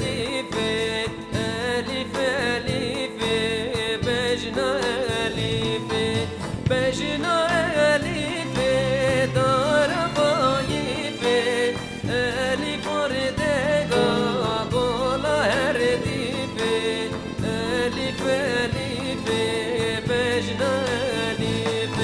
ألف ألف ألف بجنا ألف بجنا ألف دار بايف ألف وردقا قولا هرديف ألف ألف بجنا ألف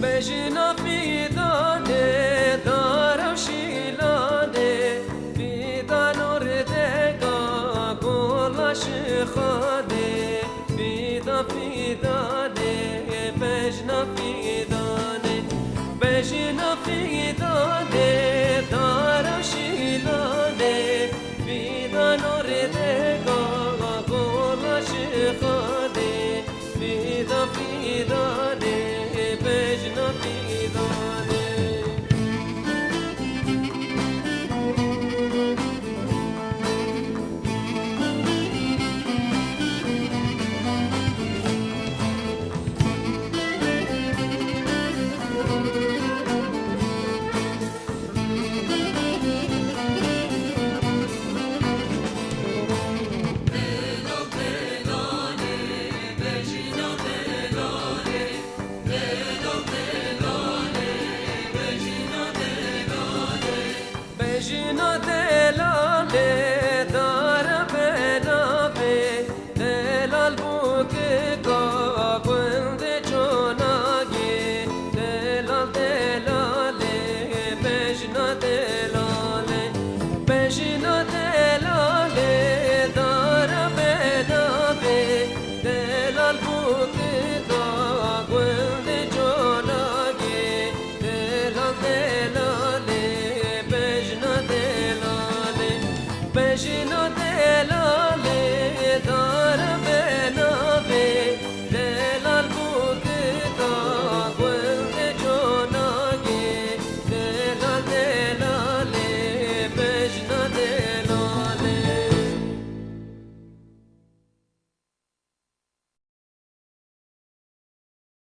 بجنا في دانه دارم شیلانه بیدان اردگا گلاش خاده بیدا فیدانه بجنا فیدانه بجنا فیدانه دارم شیلانه بیدان اردگا گلاش خاده بیدا فیدانه بجنا فیدانه بجنا دلاله دار بنابه دلال بوک گاگوند جوناگی دلال دلاله بجنا دلاله بجنا دلاله دار بنابه دلال بوک گاگوند جوناگی دلال دلاله بجنا